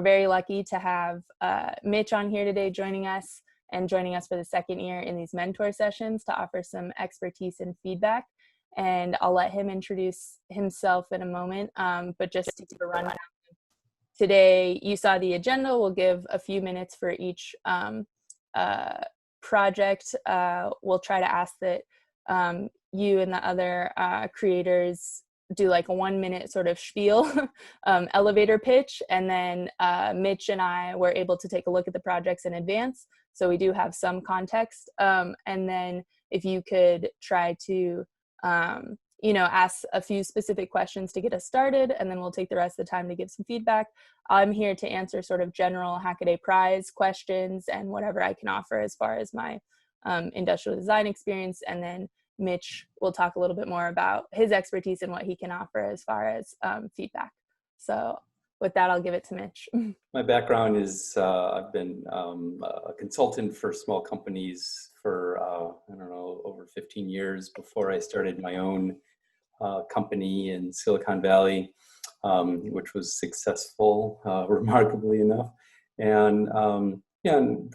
we're very lucky to have Mitch on here today joining us for the second year in these mentor sessions to offer some expertise and feedback. And I'll let him introduce himself in a moment, but just to give a rundown. Today, you saw the agenda. We'll give a few minutes for each project. We'll try to ask that you and the other creators do like a 1 minute sort of spiel, elevator pitch, and then Mitch and I were able to take a look at the projects in advance, so we do have some context. And then if you could try to ask a few specific questions to get us started, and then we'll take the rest of the time to give some feedback. I'm here to answer sort of general Hackaday Prize questions and whatever I can offer as far as my industrial design experience, and then Mitch will talk a little bit more about his expertise and what he can offer as far as feedback. So with that, I'll give it to Mitch. My background is I've been a consultant for small companies for, over 15 years before I started my own company in Silicon Valley, which was successful, remarkably enough. And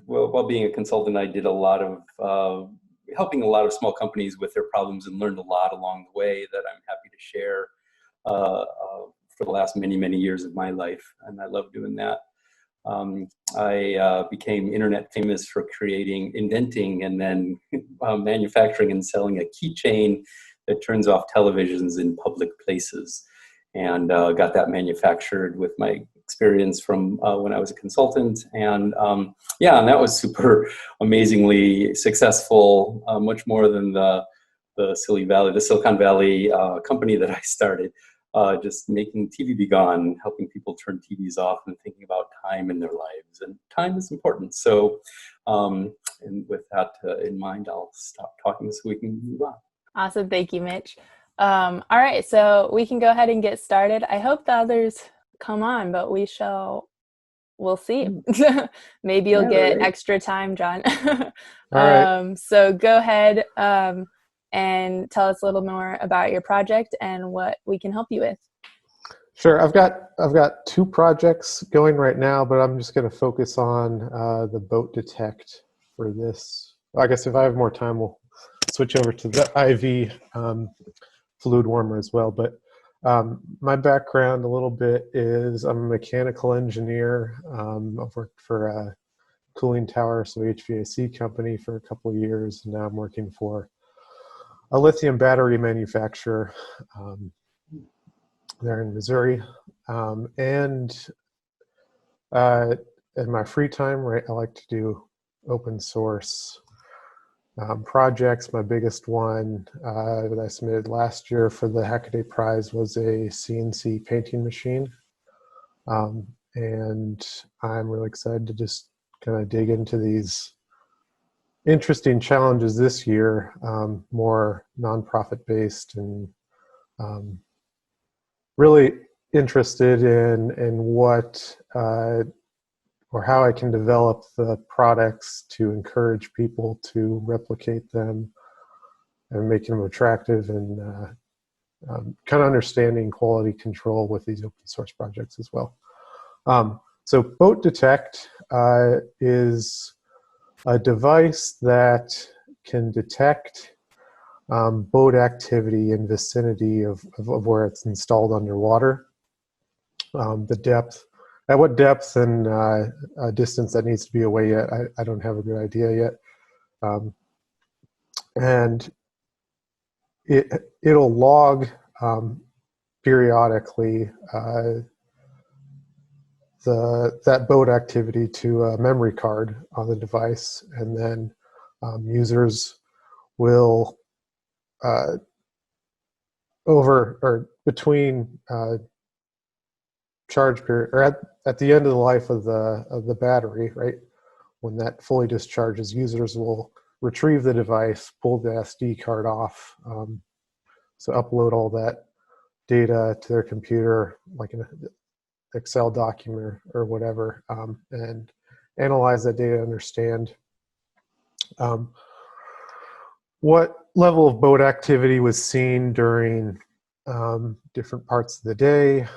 while being a consultant, I did a lot of helping a lot of small companies with their problems and learned a lot along the way that I'm happy to share for the last many, many years of my life. And I love doing that. I became internet famous for inventing, and then manufacturing and selling a keychain that turns off televisions in public places. And got that manufactured with my experience from when I was a consultant. And and that was super amazingly successful, much more than the Silicon Valley company that I started, just making TV be gone, helping people turn TVs off and thinking about time in their lives. And time is important. So, and with that in mind, I'll stop talking so we can move on. Awesome. Thank you, Mitch. All right, so we can go ahead and get started. I hope the others come on, but we'll see. Maybe you'll get extra time, John. All right. So go ahead and tell us a little more about your project and what we can help you with. Sure. I've got 2 projects going right now, but I'm just going to focus on the boat detect for this. I guess if I have more time, we'll switch over to the IV fluid warmer as well. But my background a little bit is I'm a mechanical engineer. I've worked for a cooling tower, so HVAC company for a couple of years. And now I'm working for a lithium battery manufacturer there in Missouri. In my free time, right, I like to do open source projects. My biggest one that I submitted last year for the Hackaday Prize was a CNC painting machine. And I'm really excited to just kind of dig into these interesting challenges this year, more nonprofit based, and really interested in what or how I can develop the products to encourage people to replicate them and make them attractive, and kind of understanding quality control with these open source projects as well. So Boat Detect is a device that can detect boat activity in vicinity of where it's installed underwater. The depth, at what depth and distance that needs to be away yet, I don't have a good idea yet. And it'll log periodically that boat activity to a memory card on the device, and then users will between charge period, or at the end of the life of the battery, right, when that fully discharges, users will retrieve the device, pull the SD card off, so upload all that data to their computer, like an Excel document or whatever, and analyze that data, understand what level of boat activity was seen during different parts of the day.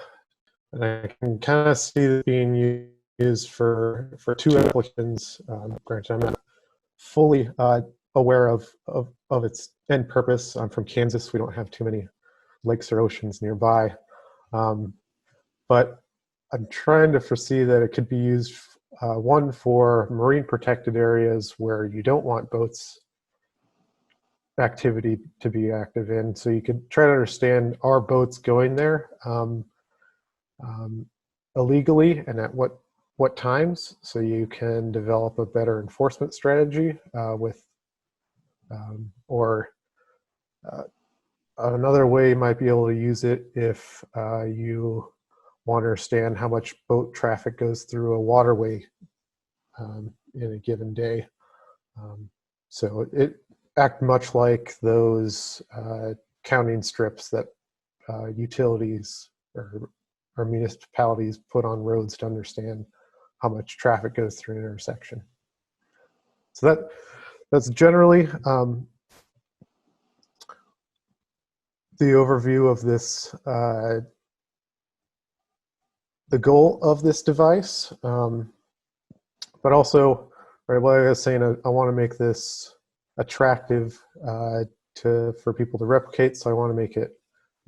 And I can kind of see it being used for two applications. Granted, I'm not fully aware of its end purpose. I'm from Kansas. We don't have too many lakes or oceans nearby. But I'm trying to foresee that it could be used, one, for marine protected areas where you don't want boats activity to be active in. So you could try to understand, are boats going there illegally, and at what times, so you can develop a better enforcement strategy or another way you might be able to use it if you want to understand how much boat traffic goes through a waterway in a given day. So it act much like those counting strips that utilities or municipalities put on roads to understand how much traffic goes through an intersection. So that's generally the overview of this, the goal of this device. But also, right, what I was saying, I want to make this attractive for people to replicate. So I want to make it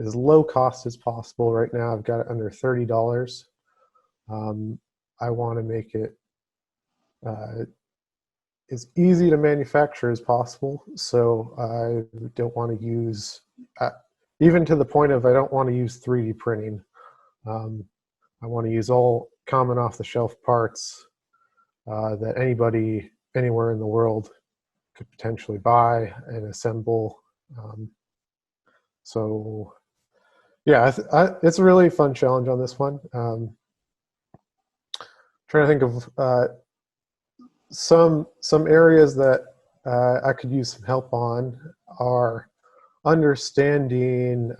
as low cost as possible. Right now, I've got it under $30. I want to make it as easy to manufacture as possible. So I don't want to use, even to the point of I don't want to use 3D printing. I want to use all common off-the-shelf parts that anybody anywhere in the world could potentially buy and assemble. So yeah, it's a really fun challenge on this one. Trying to think of some areas that I could use some help on are understanding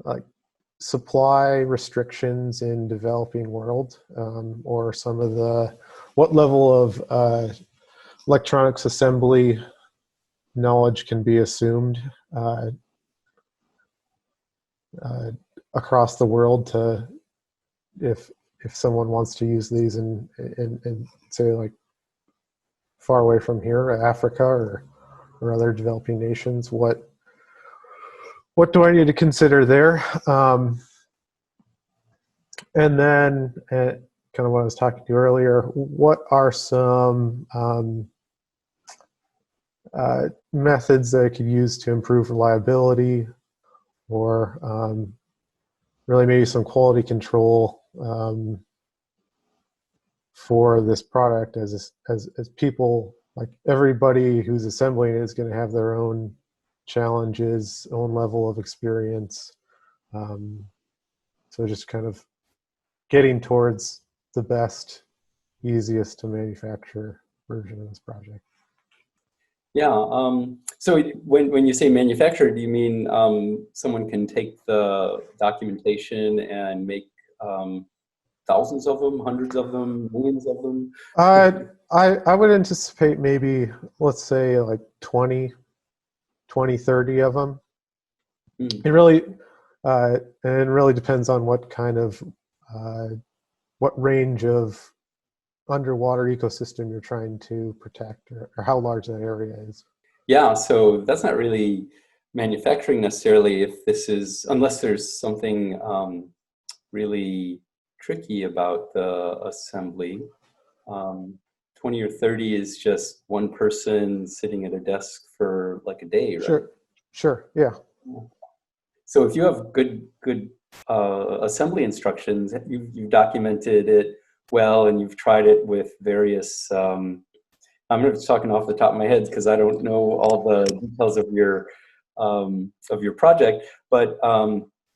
like supply restrictions in developing world, or some of what level of electronics assembly knowledge can be assumed across the world to if someone wants to use these in say like far away from here, Africa or other developing nations, what do I need to consider there? And then kind of what I was talking to earlier, what are some methods that I could use to improve reliability, or really maybe some quality control for this product, as people, like everybody who's assembling it is going to have their own challenges, own level of experience. So just kind of getting towards the best, easiest to manufacture version of this project. Yeah. So when you say manufacture, do you mean someone can take the documentation and make thousands of them, hundreds of them, millions of them? I would anticipate maybe, let's say like 20, 30 of them. It really depends on what kind of what range of underwater ecosystem you're trying to protect, or how large that area is. Yeah, so that's not really manufacturing necessarily, if this is, unless there's something really tricky about the assembly. 20 or 30 is just one person sitting at a desk for like a day, right? Sure, yeah. So if you have good assembly instructions, you've documented it well, and you've tried it with various, I'm just talking off the top of my head because I don't know all the details of your project, but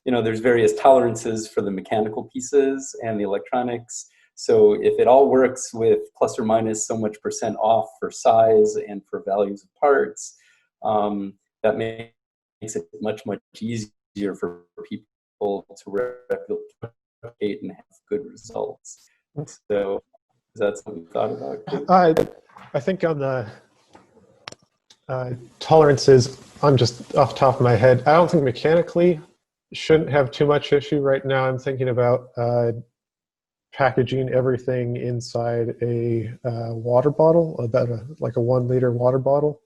you know, there's various tolerances for the mechanical pieces and the electronics. So if it all works with plus or minus so much % off for size and for values of parts, that makes it much easier for people to replicate and have good results. So is that something you thought about? I think on the tolerances, I'm just off the top of my head, I don't think mechanically shouldn't have too much issue right now. I'm thinking about packaging everything inside a water bottle, about like a 1 liter water bottle,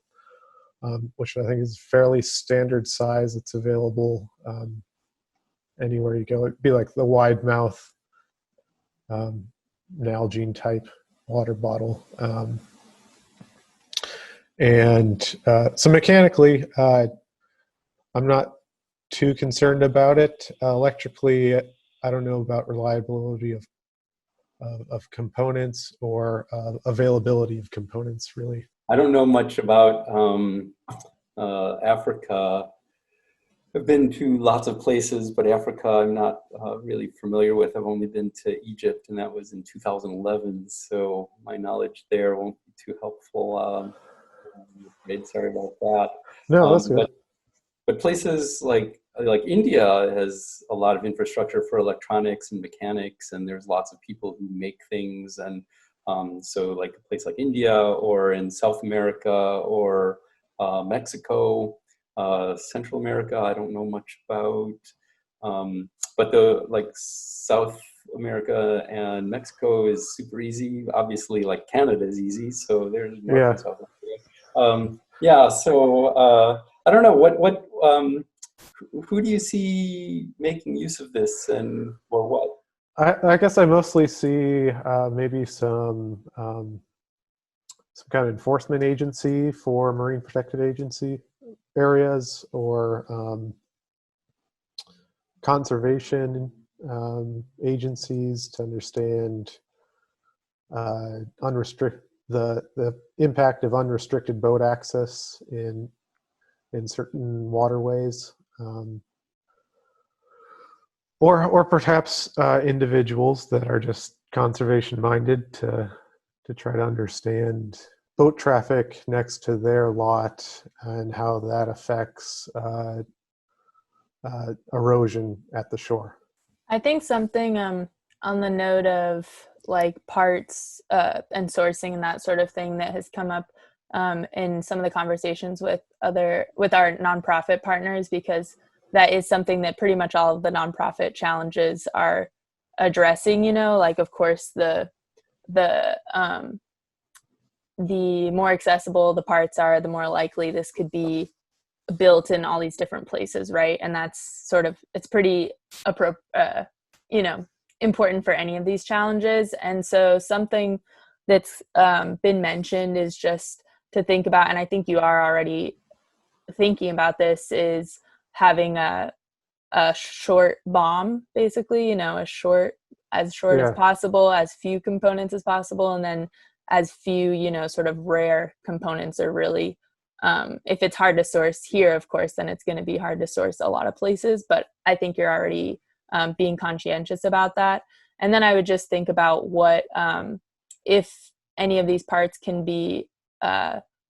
which I think is fairly standard size. It's available anywhere you go. It'd be like the wide mouth Nalgene type water bottle. So mechanically, I'm not too concerned about it. Electrically, I don't know about reliability of components or availability of components, really. I don't know much about Africa. I've been to lots of places, but Africa I'm not really familiar with. I've only been to Egypt, and that was in 2011, so my knowledge there won't be too helpful. Sorry about that. No, that's good. But places like India has a lot of infrastructure for electronics and mechanics, and there's lots of people who make things. And so like a place like India, or in South America, or Mexico, Central America, I don't know much about. But like South America and Mexico is super easy. Obviously, like Canada is easy, so there's North and South America. So I don't know who do you see making use of this, and or what? I guess I mostly see maybe some kind of enforcement agency for marine protected agency areas, or conservation agencies to understand the impact of unrestricted boat access in certain waterways, or perhaps individuals that are just conservation minded to try to understand boat traffic next to their lot and how that affects erosion at the shore. I think something on the note of like parts and sourcing and that sort of thing that has come up in some of the conversations with our nonprofit partners, because that is something that pretty much all of the nonprofit challenges are addressing. Like, of course, the more accessible the parts are, the more likely this could be built in all these different places, right? And that's it's pretty important for any of these challenges. And so something that's been mentioned is just to think about, and I think you are already thinking about this, is having a short BOM, basically, as short as possible, as few components as possible, and then as few, sort of rare components are really, if it's hard to source here, of course, then it's going to be hard to source a lot of places. But I think you're already being conscientious about that. And then I would just think about what, if any of these parts can be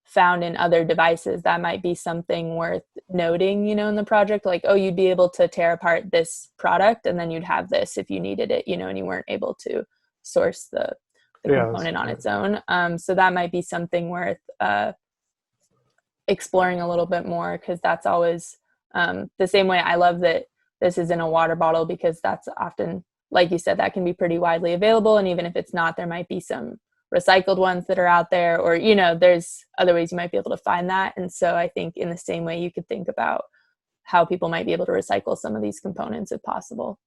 found in other devices, that might be something worth noting, in the project. Like, oh, you'd be able to tear apart this product and then you'd have this if you needed it, and you weren't able to source the component on its own. So that might be something worth exploring a little bit more, because that's always the same way. I love that this is in a water bottle, because that's often, like you said, that can be pretty widely available. And even if it's not, there might be some recycled ones that are out there, or there's other ways you might be able to find that. And so I think in the same way, you could think about how people might be able to recycle some of these components if possible.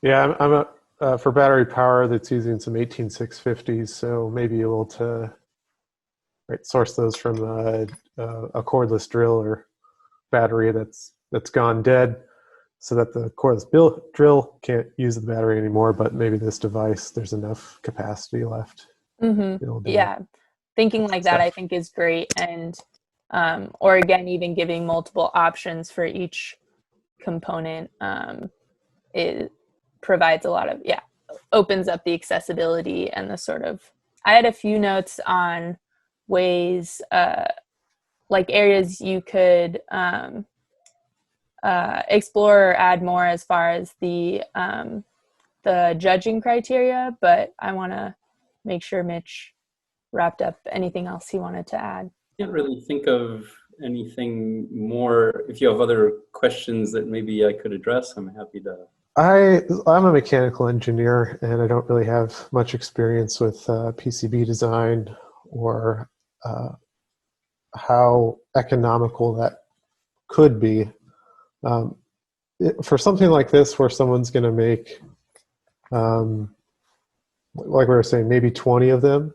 Yeah, I'm for battery power that's using some 18650s, so maybe able to source those from a cordless drill or battery that's gone dead, so that the cordless drill can't use the battery anymore, but maybe this device, there's enough capacity left. Mm-hmm. Yeah, thinking like that, I think, is great. And or again, even giving multiple options for each component, it provides a lot of, opens up the accessibility and the sort of, I had a few notes on ways, like areas you could explore or add more as far as the judging criteria, but I want to make sure Mitch wrapped up anything else he wanted to add. I can't really think of anything more. If you have other questions that maybe I could address, I'm happy to I'm a mechanical engineer, and I don't really have much experience with PCB design or uh, how economical that could be. Um, for something like this, where someone's going to make, um, like we were saying, maybe 20 of them,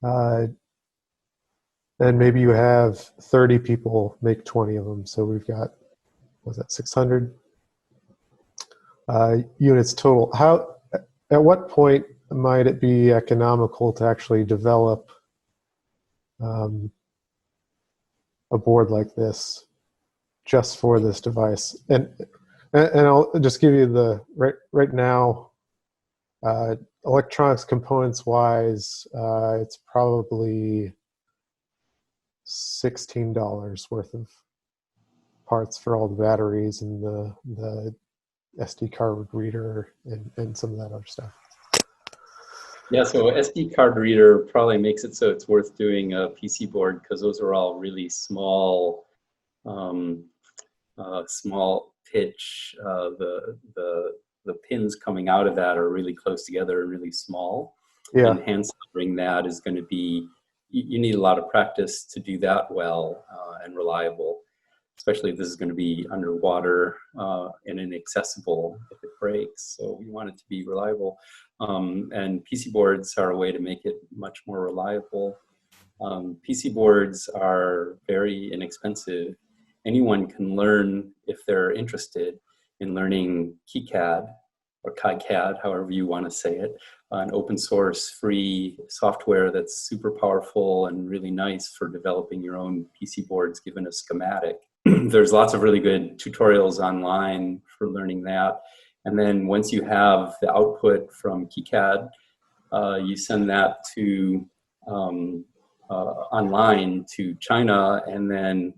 uh, and maybe you have 30 people make 20 of them. So we've got, was that 600 units total? At what point might it be economical to actually develop um, a board like this just for this device? And I'll just give you the right now, electronics components wise, it's probably $16 worth of parts for all the batteries and the SD card reader and some of that other stuff. Yeah, so SD card reader probably makes it so it's worth doing a PC board, because those are all really small, small pitch. The pins coming out of that are really close together and really small. Yeah. And hand soldering that is going to be, you need a lot of practice to do that well and reliable, especially if this is going to be underwater and inaccessible if it breaks. So we want it to be reliable. And PC boards are a way to make it much more reliable. PC boards are very inexpensive. Anyone can learn if they're interested in learning KiCad or KiCad, however you want to say it, an open source free software that's super powerful and really nice for developing your own PC boards given a schematic. There's lots of really good tutorials online for learning that. And then once you have the output from KiCad, you send that to online to China, and then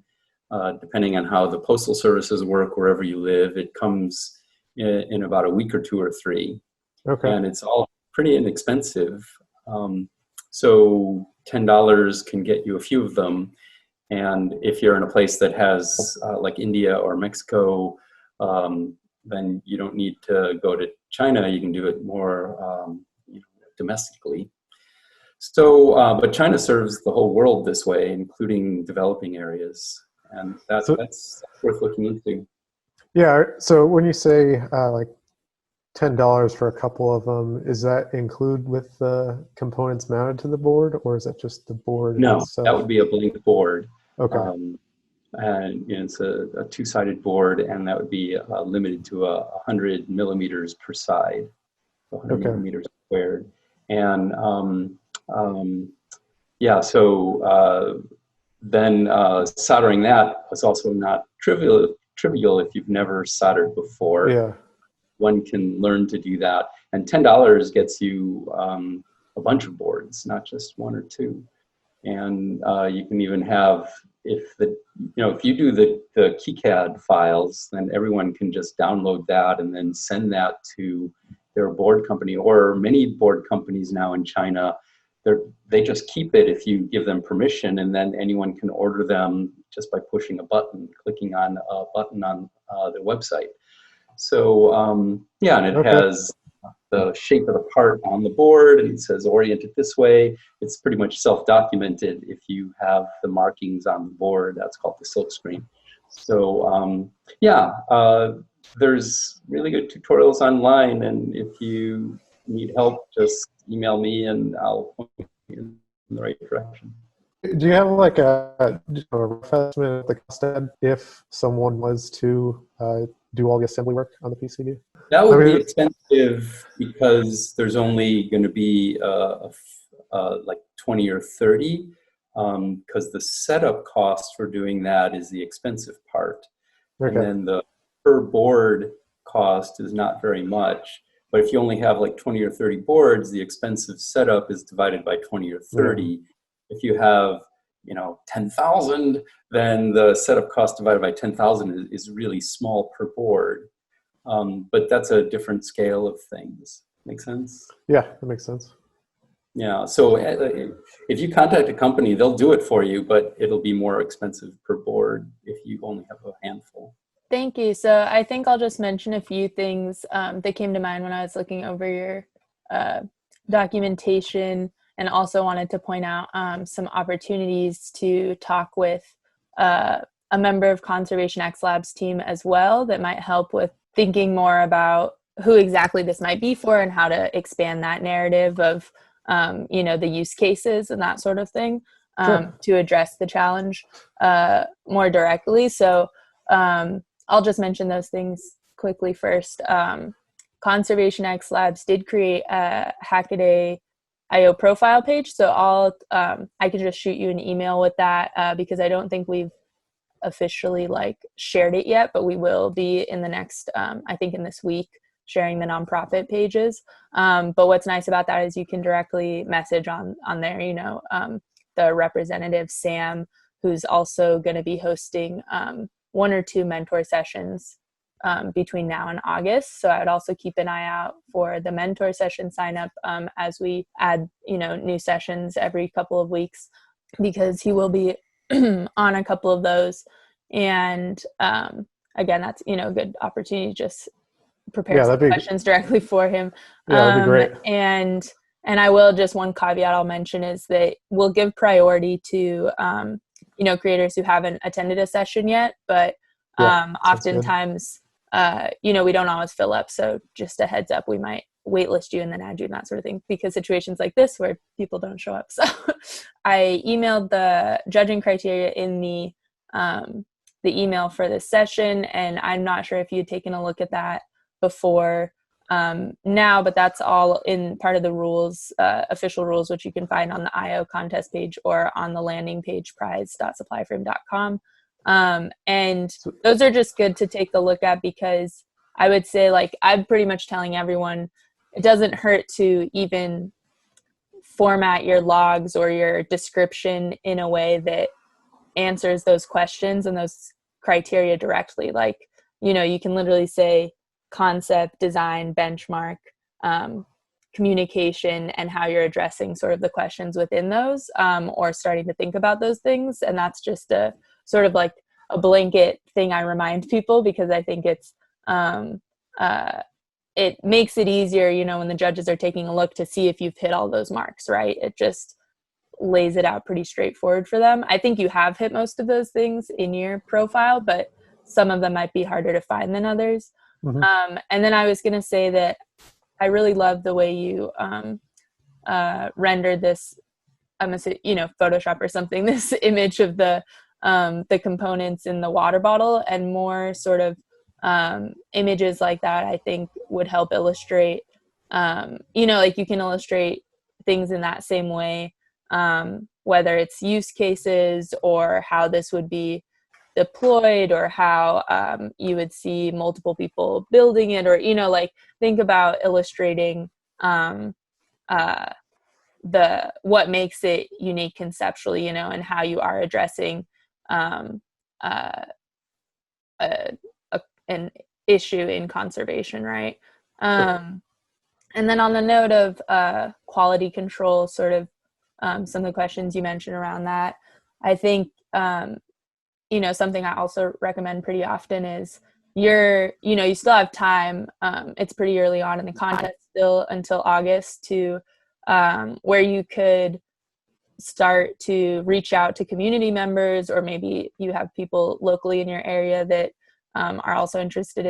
depending on how the postal services work wherever you live, it comes in about a week or 2 or 3. Okay. And it's all pretty inexpensive. So $10 can get you a few of them. And if you're in a place that has like India or Mexico, then you don't need to go to China. You can do it more domestically. So, but China serves the whole world this way, including developing areas. And that's worth looking into. Yeah. So when you say like $10 for a couple of them, is that include with the components mounted to the board, or is that just the board No, itself? that would be a blank board. Okay. And it's a two-sided board, and that would be limited to 100 millimeters per side, 100 Okay. millimeters squared. And yeah, so then soldering that is also not trivial if you've never soldered before. Yeah. One can learn to do that, and $10 gets you a bunch of boards, not just 1 or 2. And you can even have, if you do the KiCad files, then everyone can just download that and then send that to their board company, or many board companies now in China. They just keep it if you give them permission, and then anyone can order them just by pushing a button, clicking on a button on their website. So yeah, and it has the shape of the part on the board, and it says orient it this way. It's pretty much self-documented if you have the markings on the board. That's called the silk screen. So yeah, there's really good tutorials online, and if you need help, just email me and I'll point you in the right direction. Do you have like a rough estimate of the cost if someone was to do all the assembly work on the PCB? That would be expensive because there's only going to be like 20 or 30, because the setup cost for doing that is the expensive part. Okay. And then the per board cost is not very much. But if you only have like 20 or 30 boards, the expensive setup is divided by 20 or 30. Yeah. If you have 10,000, then the setup cost divided by 10,000 is really small per board. But that's a different scale of things. Make sense? Yeah, that makes sense. Yeah, so if you contact a company, they'll do it for you, but it'll be more expensive per board if you only have a handful. Thank you. So I think I'll just mention a few things that came to mind when I was looking over your documentation, and also wanted to point out some opportunities to talk with a member of Conservation X Lab's team as well that might help with thinking more about who exactly this might be for and how to expand that narrative of, the use cases and that sort of thing to address the challenge more directly. So I'll just mention those things quickly first. Conservation X Labs did create a Hackaday IO profile page. So I can just shoot you an email with that because I don't think we've officially shared it yet, but we will be in the next, I think in this week, sharing the nonprofit pages. But what's nice about that is you can directly message on there, the representative, Sam, who's also going to be hosting 1 or 2 mentor sessions between now and August. So I would also keep an eye out for the mentor session sign up as we add, new sessions every couple of weeks, because he will be on a couple of those. And again, that's, a good opportunity to just prepare some questions directly for him. Yeah, that'd be great. And I will, just one caveat I'll mention is that we'll give priority to, creators who haven't attended a session yet, but oftentimes, we don't always fill up. So just a heads up, we might waitlist you and then add you and that sort of thing, because situations like this where people don't show up. So I emailed the judging criteria in the email for this session, and I'm not sure if you'd taken a look at that before now, but that's all in part of the rules, official rules, which you can find on the IO contest page or on the landing page, prize.supplyframe.com. And those are just good to take a look at, because I would say, I'm pretty much telling everyone, it doesn't hurt to even format your logs or your description in a way that answers those questions and those criteria directly. You can literally say concept, design, benchmark, communication, and how you're addressing sort of the questions within those, or starting to think about those things. And that's just a sort of a blanket thing I remind people, because I think it's it makes it easier, when the judges are taking a look to see if you've hit all those marks, right? It just lays it out pretty straightforward for them. I think you have hit most of those things in your profile, but some of them might be harder to find than others. Mm-hmm. And then I was going to say that I really love the way you rendered this, Photoshop or something, this image of the components in the water bottle, and more sort of images like that, I think would help illustrate, you can illustrate things in that same way, whether it's use cases or how this would be deployed, or how you would see multiple people building it, or, think about illustrating what makes it unique conceptually, and how you are addressing an issue in conservation, right? And then on the note of quality control, sort of some of the questions you mentioned around that, I think, something I also recommend pretty often is you still have time. It's pretty early on in the contest, still until August, to where you could start to reach out to community members, or maybe you have people locally in your area that are also interested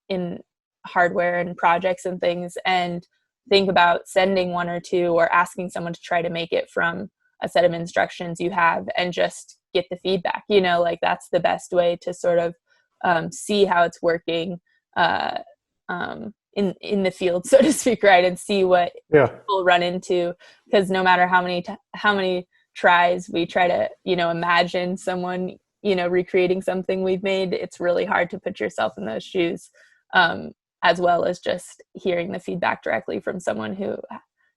in hardware and projects and things, and think about sending 1 or 2 or asking someone to try to make it from a set of instructions you have, and just get the feedback. That's the best way to sort of see how it's working in the field, so to speak, right? And see what people run into, because no matter how many tries we try to imagine someone recreating something we've made, it's really hard to put yourself in those shoes, as well as just hearing the feedback directly from someone who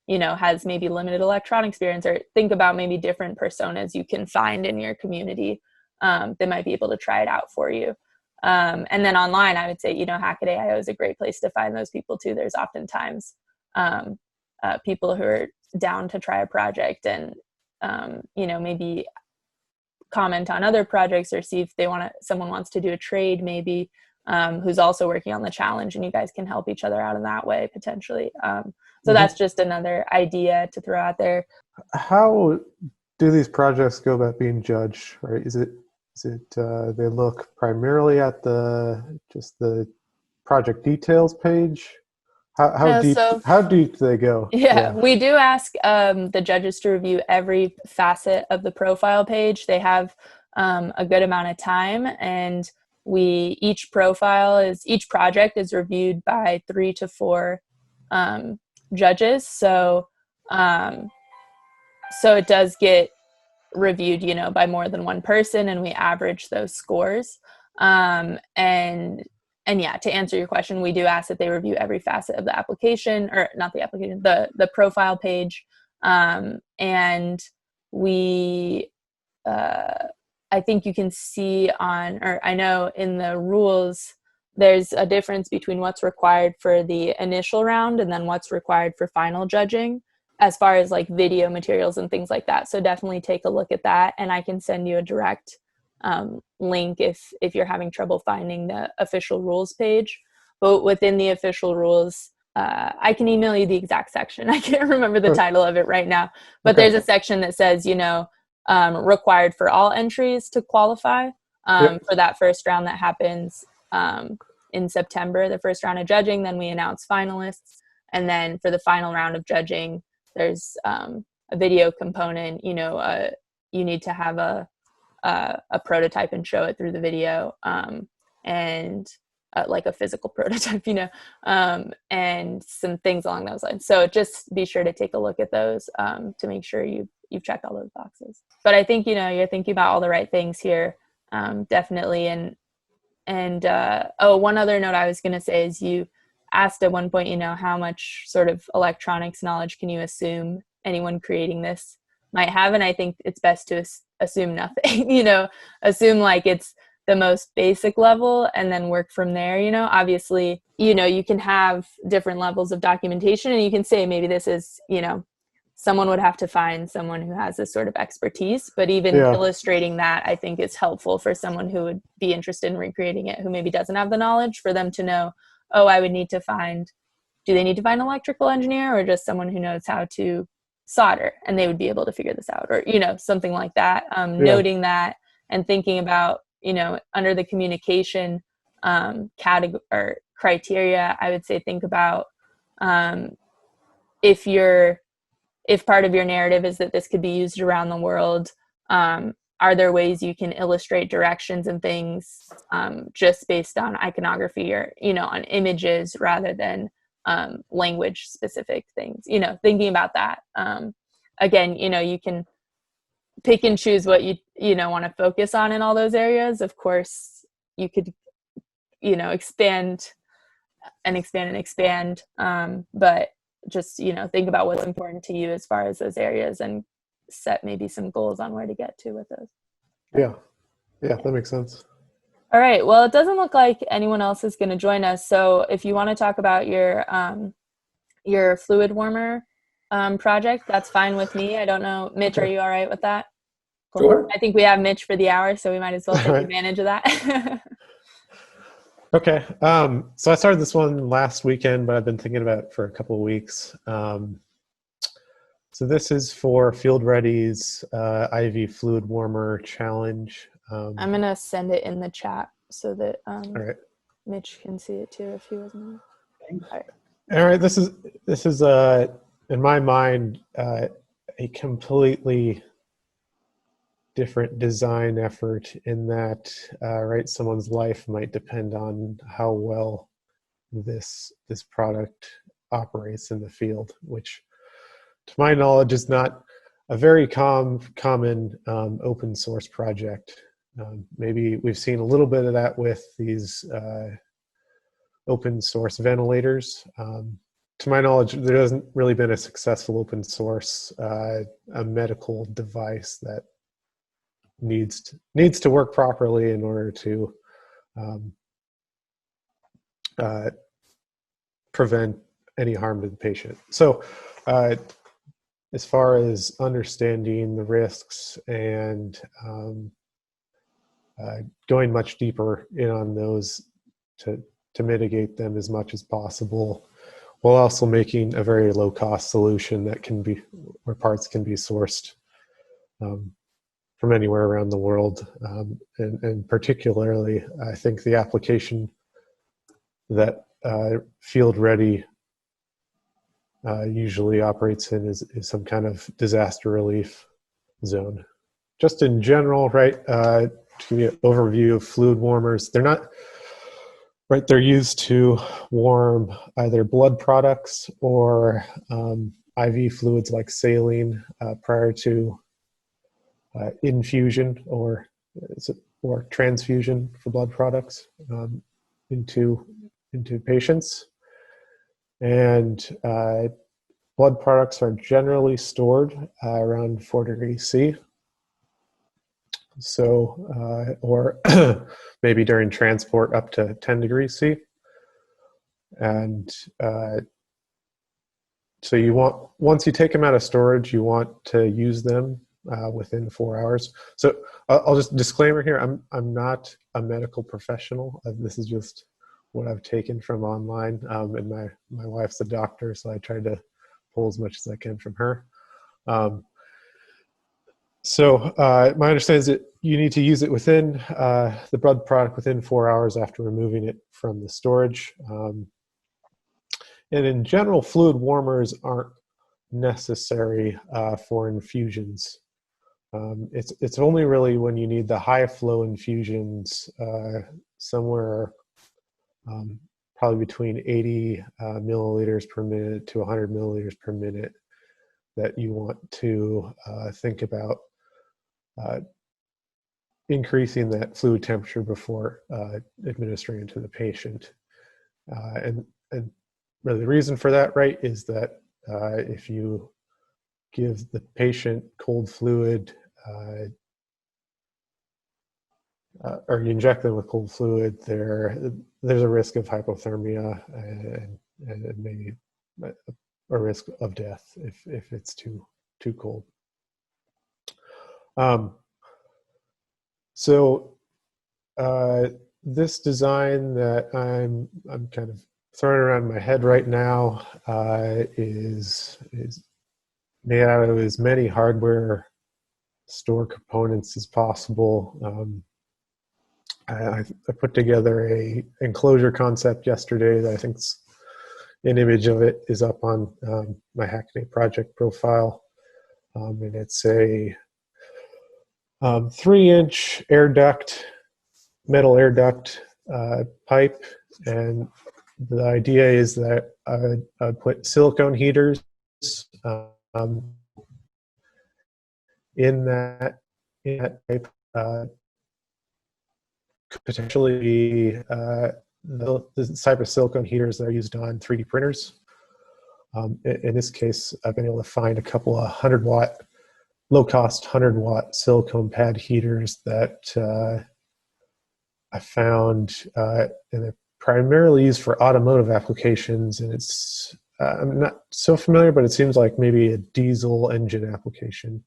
has maybe limited electronic experience, or think about maybe different personas you can find in your community that might be able to try it out for you. And then online, I would say, Hackaday IO is a great place to find those people too. There's oftentimes people who are down to try a project, and maybe comment on other projects, or see if someone wants to do a trade maybe, who's also working on the challenge, and you guys can help each other out in that way potentially. So Mhm. that's just another idea to throw out there. How do these projects go about being judged? Right? Is it they look primarily at just the project details page? No, so how deep do they go? yeah, we do ask the judges to review every facet of the profile page. They have a good amount of time, and each project is reviewed by 3 to 4 judges. So it does get reviewed, by more than one person, and we average those scores. And yeah, to answer your question, we do ask that they review every facet of the application, or not the application, the profile page. And we, I think you can see or I know in the rules, there's a difference between what's required for the initial round and then what's required for final judging, as far as like video materials and things like that. So definitely take a look at that, and I can send you a direct link if you're having trouble finding the official rules page. But within the official rules, I can email you the exact section. I can't remember the title of it right now, but Okay. there's a section that says, required for all entries to qualify for that first round that happens in September, the first round of judging. Then we announce finalists. And then for the final round of judging, there's a video component. You need to have a prototype and show it through the video, and like a physical prototype, and some things along those lines. So just be sure to take a look at those to make sure you've checked all those boxes. But I think, you're thinking about all the right things here, definitely. And one other note I was going to say is, you asked at one point, how much sort of electronics knowledge can you assume anyone creating this might have? And I think it's best to assume nothing, assume like it's the most basic level and then work from there. Obviously, you can have different levels of documentation, and you can say maybe this is, someone would have to find someone who has this sort of expertise, but even illustrating that, I think, is helpful for someone who would be interested in recreating it, who maybe doesn't have the knowledge, for them to know, do they need to find an electrical engineer or just someone who knows how to solder, and they would be able to figure this out, or, something like that. Noting that and thinking about, under the communication category or criteria, I would say think about if part of your narrative is that this could be used around the world, are there ways you can illustrate directions and things just based on iconography or, on images rather than language specific things, thinking about that. Again, you can pick and choose what you want to focus on in all those areas. Of course, you could, expand and expand and expand. But just, think about what's important to you as far as those areas, and set maybe some goals on where to get to with those. Yeah, that makes sense. All right. Well, it doesn't look like anyone else is going to join us. So if you want to talk about your fluid warmer project, that's fine with me. I don't know, Mitch, are you all right with that? Cool. Sure. I think we have Mitch for the hour, so we might as well take advantage of that. Okay. So I started this one last weekend, but I've been thinking about it for a couple of weeks. So this is for Field Ready's IV Fluid Warmer Challenge. I'm going to send it in the chat so that all right. Mitch can see it too if he wasn't. All right. This is in my mind, a completely different design effort, in that, someone's life might depend on how well this product operates in the field, which, to my knowledge, is not a very common open source project. Maybe we've seen a little bit of that with these open source ventilators. To my knowledge, there hasn't really been a successful open source a medical device that needs to work properly in order to prevent any harm to the patient. So as far as understanding the risks and going much deeper in on those to mitigate them as much as possible, while also making a very low cost solution that can be, where parts can be sourced from anywhere around the world. And particularly, I think the application that Field Ready usually operates in is some kind of disaster relief zone. Just in general, right, to give you an overview of fluid warmers, they're not, right, they're used to warm either blood products or IV fluids like saline prior to infusion or transfusion for blood products into patients. And blood products are generally stored around 4 degrees C. So, or maybe during transport up to 10 degrees C. And so you want, once you take them out of storage, you want to use them within 4 hours. So I'll just disclaimer here, I'm not a medical professional. This is just what I've taken from online. And my wife's a doctor, so I tried to pull as much as I can from her. So my understanding is that you need to use it within the blood product within 4 hours after removing it from the storage. And in general, fluid warmers aren't necessary for infusions. It's only really when you need the high flow infusions somewhere probably between 80 milliliters per minute to 100 milliliters per minute that you want to think about increasing that fluid temperature before administering it to the patient. And really the reason for that, right, is that if you give the patient cold fluid or you inject them with cold fluid, there's a risk of hypothermia and maybe a risk of death if it's too cold. So this design that I'm kind of throwing around my head right now is made out of as many hardware store components as possible. I put together a enclosure concept yesterday that I think's an image of it is up on my Hackaday project profile. And it's a 3-inch air duct, metal air duct pipe. And the idea is that I put silicone heaters in that pipe. Could potentially be the type of silicone heaters that are used on 3D printers. In this case, I've been able to find a couple of 100-watt, low-cost 100-watt silicone pad heaters that I found, and they're primarily used for automotive applications. And it's I'm not so familiar, but it seems like maybe a diesel engine application.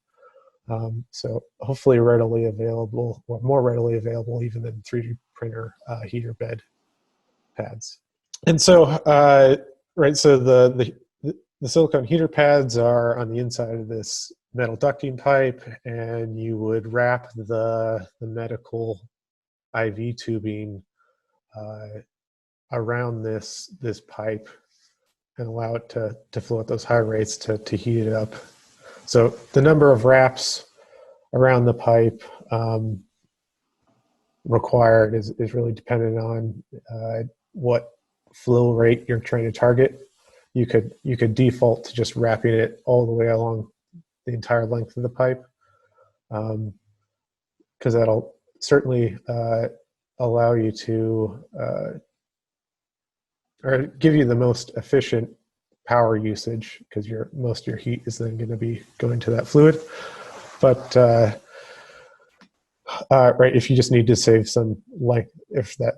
So hopefully readily available, or more readily available even than 3D printer heater bed pads. And so, right, so the silicone heater pads are on the inside of this metal ducting pipe, and you would wrap the medical IV tubing around this pipe and allow it to flow at those high rates to heat it up. So the number of wraps around the pipe required is really dependent on what flow rate you're trying to target. You could default to just wrapping it all the way along the entire length of the pipe, because that'll certainly allow you to or give you the most efficient power usage, because most of your heat is then going to be going to that fluid. But right, if you just need to save some length, if that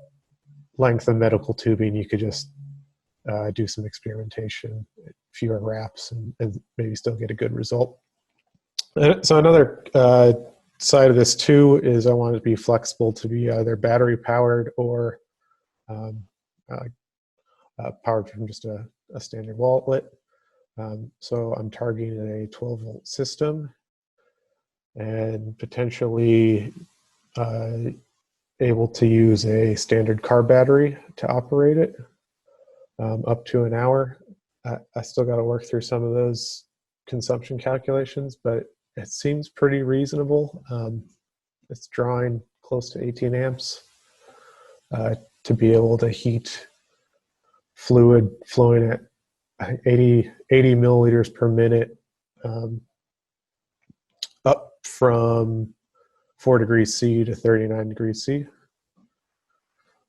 length of medical tubing, you could just do some experimentation, fewer wraps, and maybe still get a good result. So another side of this too is I want it to be flexible to be either battery powered or um, powered from just a standard wall outlet. So I'm targeting a 12-volt system and potentially able to use a standard car battery to operate it up to an hour. I still got to work through some of those consumption calculations, but it seems pretty reasonable. It's drawing close to 18 amps to be able to heat fluid flowing at 80 milliliters per minute up from 4 degrees C to 39 degrees C.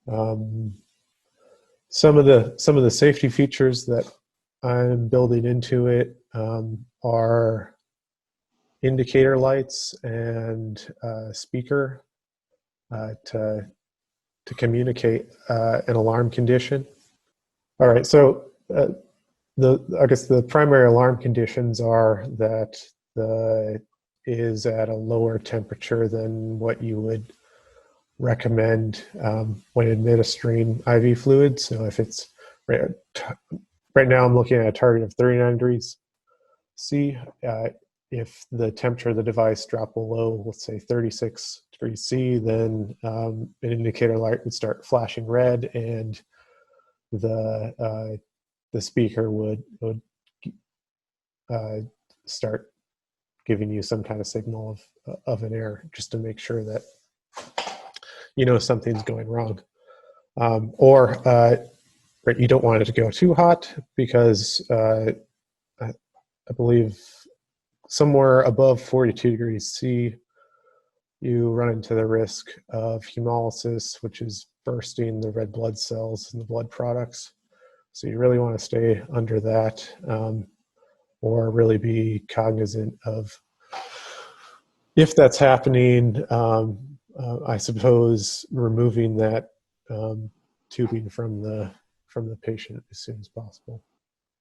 Some of the safety features that I'm building into it are indicator lights and speaker to communicate an alarm condition. All right, so I guess the primary alarm conditions are that is at a lower temperature than what you would recommend when administering IV fluids. So if it's right now, I'm looking at a target of 39 degrees C. If the temperature of the device dropped below, let's say 36 degrees C, then an indicator light would start flashing red, and the speaker would start giving you some kind of signal of an error, just to make sure that you know something's going wrong. Or right, you don't want it to go too hot, because I believe somewhere above 42 degrees C, you run into the risk of hemolysis, which is bursting the red blood cells in the blood products. So you really want to stay under that, or really be cognizant of if that's happening. I suppose removing that tubing from the patient as soon as possible.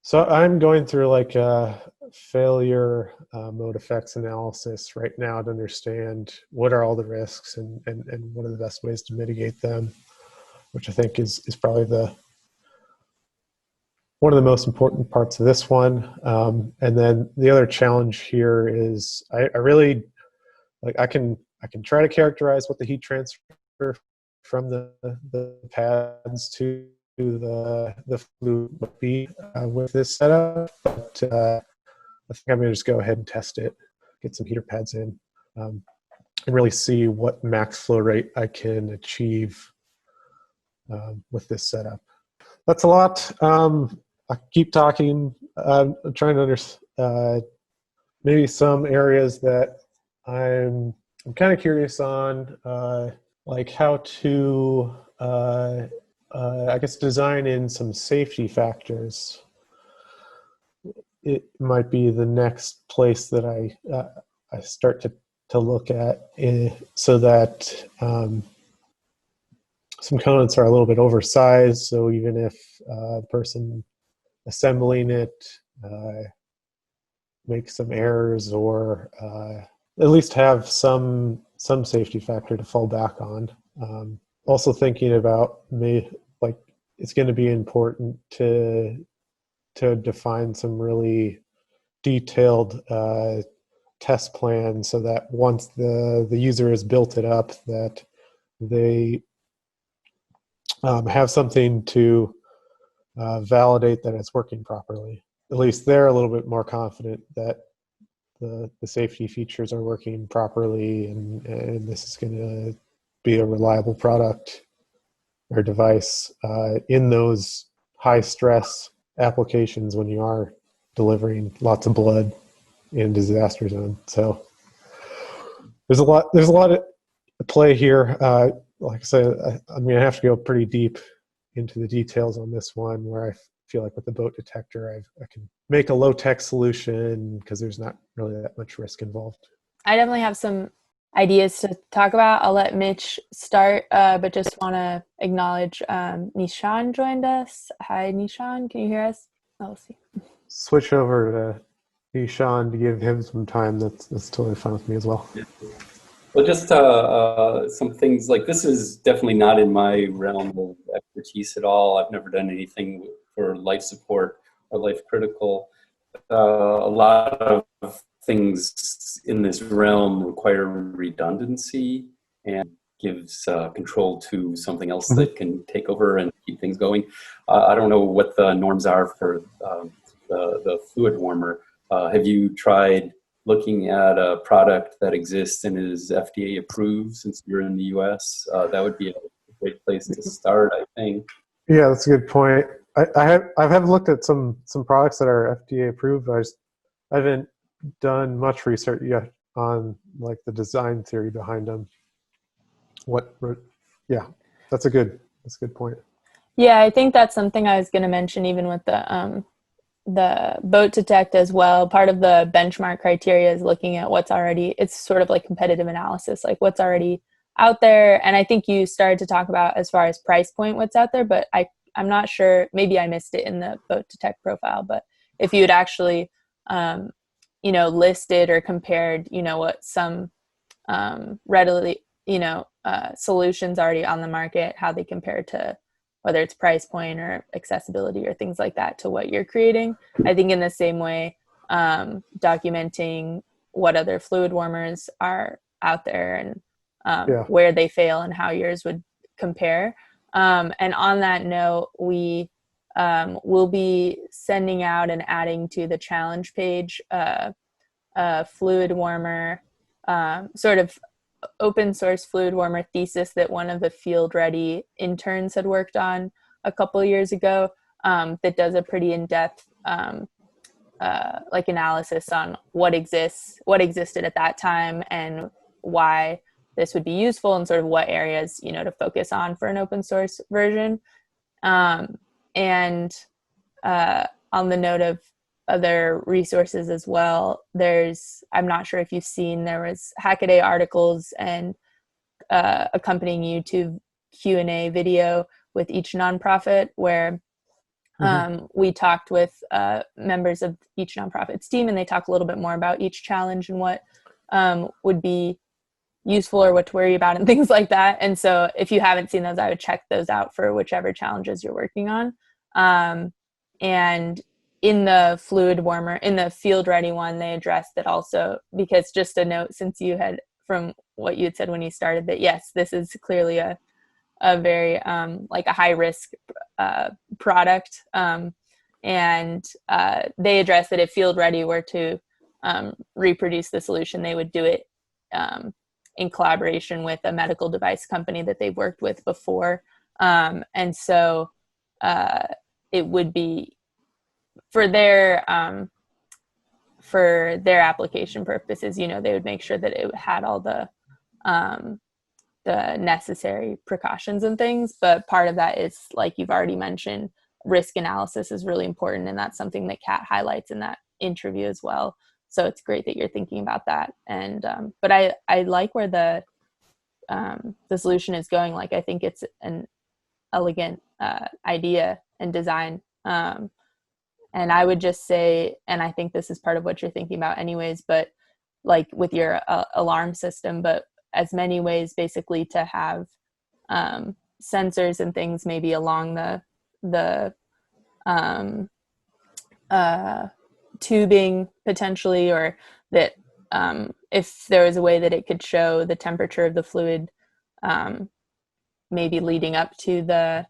So I'm going through like a failure mode effects analysis right now to understand what are all the risks and what are the best ways to mitigate them, which I think is probably one of the most important parts of this one. And then the other challenge here is I really like I can try to characterize what the heat transfer from the pads to the fluid would be with this setup, but I think I'm going to just go ahead and test it, get some heater pads in, and really see what max flow rate I can achieve with this setup. That's a lot. I keep talking. I'm trying to understand maybe some areas that I'm kind of curious on, like how to, I guess, design in some safety factors. It might be the next place that I start to look at, so that some components are a little bit oversized. So even if the person assembling it make some errors, or at least have some safety factor to fall back on. Also thinking about like it's going to be important to define some really detailed test plan, so that once the user has built it up, that they have something to validate that it's working properly. At least they're a little bit more confident that the safety features are working properly, and this is going to be a reliable product or device in those high stress applications when you are delivering lots of blood in a disaster zone. So there's a lot at play here. Like I said, I'm going to have to go pretty deep into the details on this one, where I feel like with the boat detector, I can make a low-tech solution because there's not really that much risk involved. I definitely have some ideas to talk about. I'll let Mitch start, but just want to acknowledge Nishan joined us. Hi, Nishan. Can you hear us? Oh, let's see. Switch over to Nishan to give him some time. That's totally fine with me as well. Well, just some things like this is definitely not in my realm of expertise at all. I've never done anything for life support or life critical. A lot of things in this realm require redundancy and gives control to something else that can take over and keep things going. I don't know what the norms are for the fluid warmer. Have you tried looking at a product that exists and is FDA approved since you're in the US? That would be a great place to start, I think. Yeah, that's a good point. I have looked at some products that are FDA approved. I haven't done much research yet on like the design theory behind them. Yeah, that's a good point. Yeah, I think that's something I was going to mention even with the boat detect as well. Part of the benchmark criteria is looking at what's already, it's sort of like competitive analysis, like what's already out there. And I think you started to talk about as far as price point, what's out there, but I'm not sure, maybe I missed it in the boat detect profile, but if you had actually, listed or compared, what some readily, solutions already on the market, how they compare to whether it's price point or accessibility or things like that to what you're creating. I think in the same way, documenting what other fluid warmers are out there and where they fail and how yours would compare. And on that note, we will be sending out and adding to the challenge page a fluid warmer, sort of open source fluid warmer thesis that one of the field ready interns had worked on a couple of years ago, that does a pretty in-depth like analysis on what existed at that time and why this would be useful and sort of what areas to focus on for an open source version. And on the note of other resources as well, I'm not sure if you've seen, there was Hackaday articles and accompanying YouTube Q&A video with each nonprofit where we talked with members of each nonprofit's team, and they talk a little bit more about each challenge and what would be useful or what to worry about and things like that. And so if you haven't seen those, I would check those out for whichever challenges you're working on. And in the fluid warmer, in the field ready one, they addressed it also, because just a note, since you had, from what you had said when you started, that yes, this is clearly a very like a high risk product. And they addressed that if field ready were to reproduce the solution, they would do it in collaboration with a medical device company that they've worked with before. And so it would be for their application purposes, they would make sure that it had all the necessary precautions and things. But part of that is, like you've already mentioned, risk analysis is really important. And that's something that Kat highlights in that interview as well. So it's great that you're thinking about that. And, but I like where the solution is going. Like, I think it's an elegant idea and design. And I would just say, and I think this is part of what you're thinking about anyways, but like with your alarm system, but as many ways basically to have sensors and things maybe along the tubing potentially, or that if there was a way that it could show the temperature of the fluid maybe leading up to the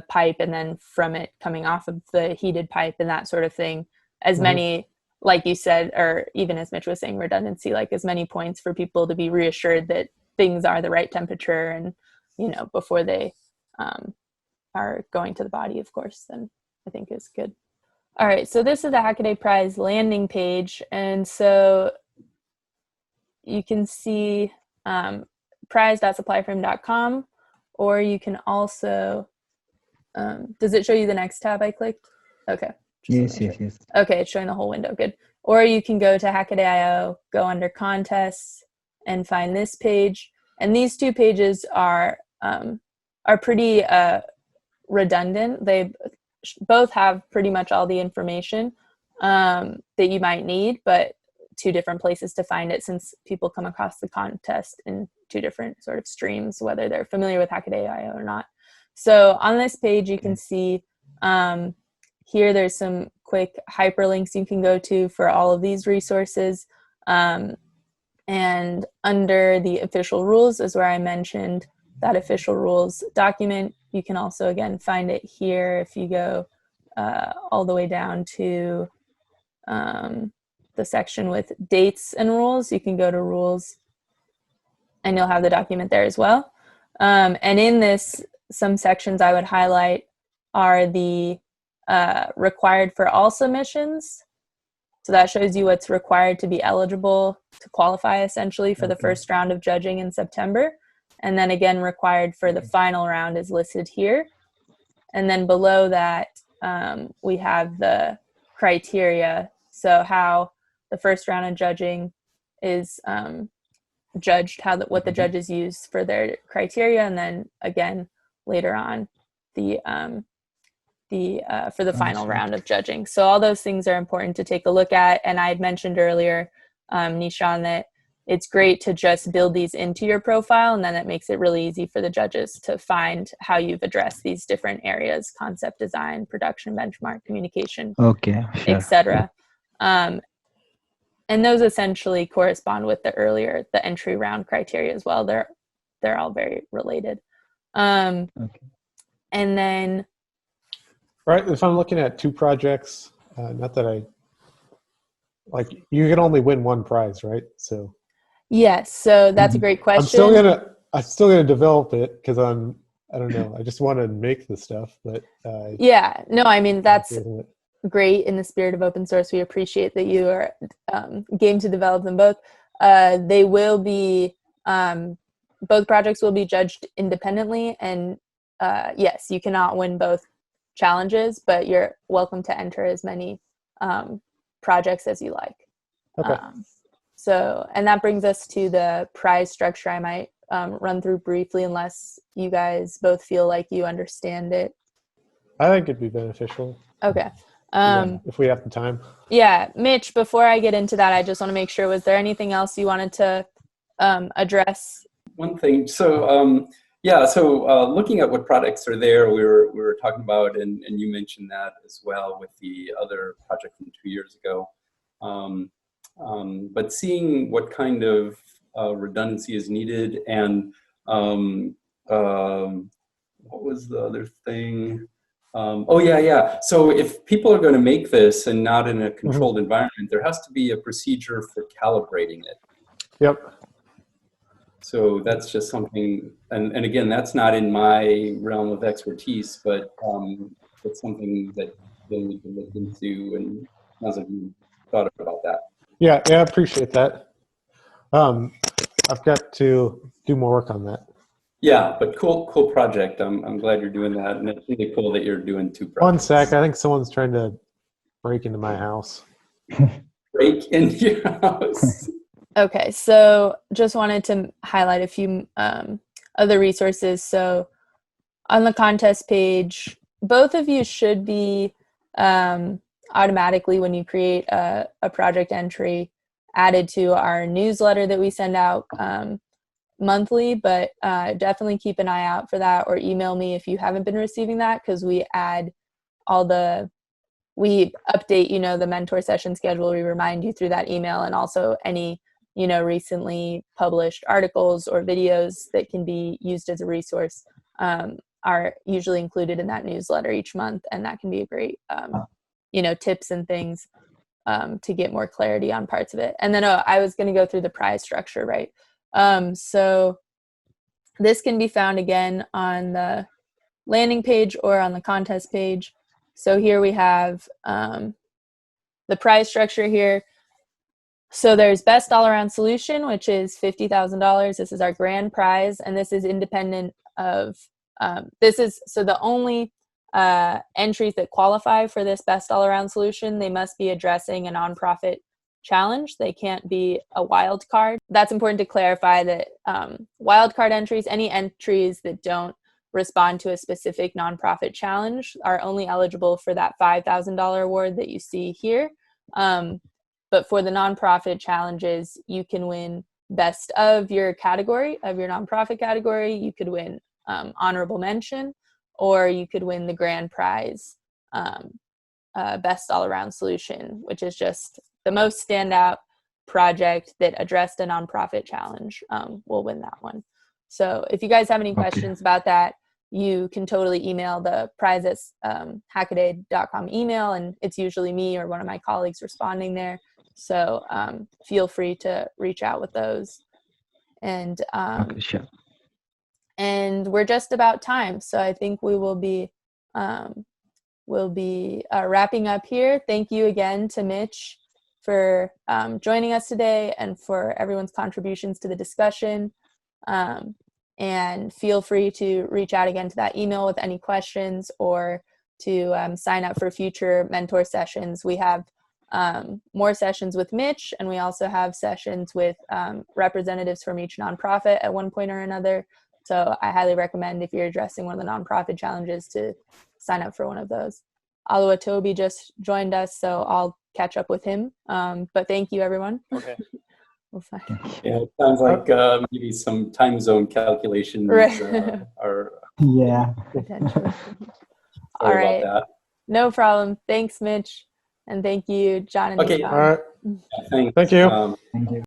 pipe and then from it coming off of the heated pipe and that sort of thing, as many, like you said, or even as Mitch was saying, redundancy, like as many points for people to be reassured that things are the right temperature and before they are going to the body, of course, then I think is good. All right, so this is the Hackaday Prize landing page, and so you can see prize.supplyframe.com, or you can also does it show you the next tab I clicked? Okay. Yes. Okay, it's showing the whole window. Good. Or you can go to Hackaday.io, go under contests, and find this page. And these two pages are pretty redundant. They both have pretty much all the information that you might need, but two different places to find it, since people come across the contest in two different sort of streams, whether they're familiar with Hackaday.io or not. So on this page, you can see here there's some quick hyperlinks you can go to for all of these resources. And under the official rules is where I mentioned that official rules document. You can also, again, find it here if you go all the way down to the section with dates and rules. You can go to rules and you'll have the document there as well. And in this, some sections I would highlight are the required for all submissions. So that shows you what's required to be eligible to qualify, essentially, for the first round of judging in September. And then again, required for the final round is listed here. And then below that, we have the criteria. So how the first round of judging is judged, what the judges use for their criteria, and then again later on for the final round of judging. So all those things are important to take a look at. And I had mentioned earlier, Nishan, that it's great to just build these into your profile, and then it makes it really easy for the judges to find how you've addressed these different areas: concept design, production, benchmark, communication, Okay, sure. etc. And those essentially correspond with the entry round criteria as well. They're all very related. Okay. And then, right, if I'm looking at two projects, not that you can only win one prize, right? So yes, so that's a great question. I'm still gonna develop it because I don't know, I just want to make the stuff, but yeah, no, I mean, that's great. In the spirit of open source, we appreciate that you are game to develop them both. They will be both projects will be judged independently, and yes, you cannot win both challenges, but you're welcome to enter as many projects as you like. Okay. So, and that brings us to the prize structure. I might run through briefly, unless you guys both feel like you understand it. I think it'd be beneficial. Okay. If we have the time. Yeah, Mitch, before I get into that, I just want to make sure, was there anything else you wanted to address? One thing, so looking at what products are there, we were talking about, and you mentioned that as well with the other project from 2 years ago. But seeing what kind of redundancy is needed, and what was the other thing? So if people are going to make this and not in a controlled environment, there has to be a procedure for calibrating it. Yep. So that's just something, and again, that's not in my realm of expertise, but it's something that they need to look into, and as of you thought about that. Yeah, I appreciate that. I've got to do more work on that. Yeah, but cool project. I'm glad you're doing that, and it's really cool that you're doing two projects. One sec, I think someone's trying to break into my house. Break into your house. Okay, so just wanted to highlight a few other resources. So on the contest page, both of you should be automatically, when you create a project entry, added to our newsletter that we send out monthly, but definitely keep an eye out for that, or email me if you haven't been receiving that, because we add we update, the mentor session schedule. We remind you through that email, and also any, recently published articles or videos that can be used as a resource are usually included in that newsletter each month. And that can be a great, tips and things to get more clarity on parts of it. And then I was going to go through the prize structure, right? So this can be found again on the landing page or on the contest page. So here we have the prize structure here. So there's best all-around solution, which is $50,000. This is our grand prize, and this is independent of so the only entries that qualify for this best all-around solution, they must be addressing a nonprofit challenge. They can't be a wild card. That's important to clarify, that wild card entries, any entries that don't respond to a specific nonprofit challenge, are only eligible for that $5,000 award that you see here. But for the nonprofit challenges, you can win best of your category, of your nonprofit category. You could win honorable mention, or you could win the grand prize, best all-around solution, which is just the most standout project that addressed a nonprofit challenge will win that one. So if you guys have any questions about that, you can totally email the prize at hackaday.com email, and it's usually me or one of my colleagues responding there. So feel free to reach out with those. And Okay, sure. And we're just about time, so I think we will be wrapping up here. Thank you again to Mitch for joining us today and for everyone's contributions to the discussion. And feel free to reach out again to that email with any questions, or to sign up for future mentor sessions. We have more sessions with Mitch, and we also have sessions with representatives from each nonprofit at one point or another. So I highly recommend, if you're addressing one of the nonprofit challenges, to sign up for one of those. Alua Toby just joined us, so I'll catch up with him. But thank you, everyone. Okay. We'll find. Yeah, it sounds like maybe some time zone calculations Right. are Yeah. Potentially. All sorry right. about that. No problem. Thanks, Mitch. And thank you, John and Okay. Nissan. All right. Thanks. Thank you. Thank you.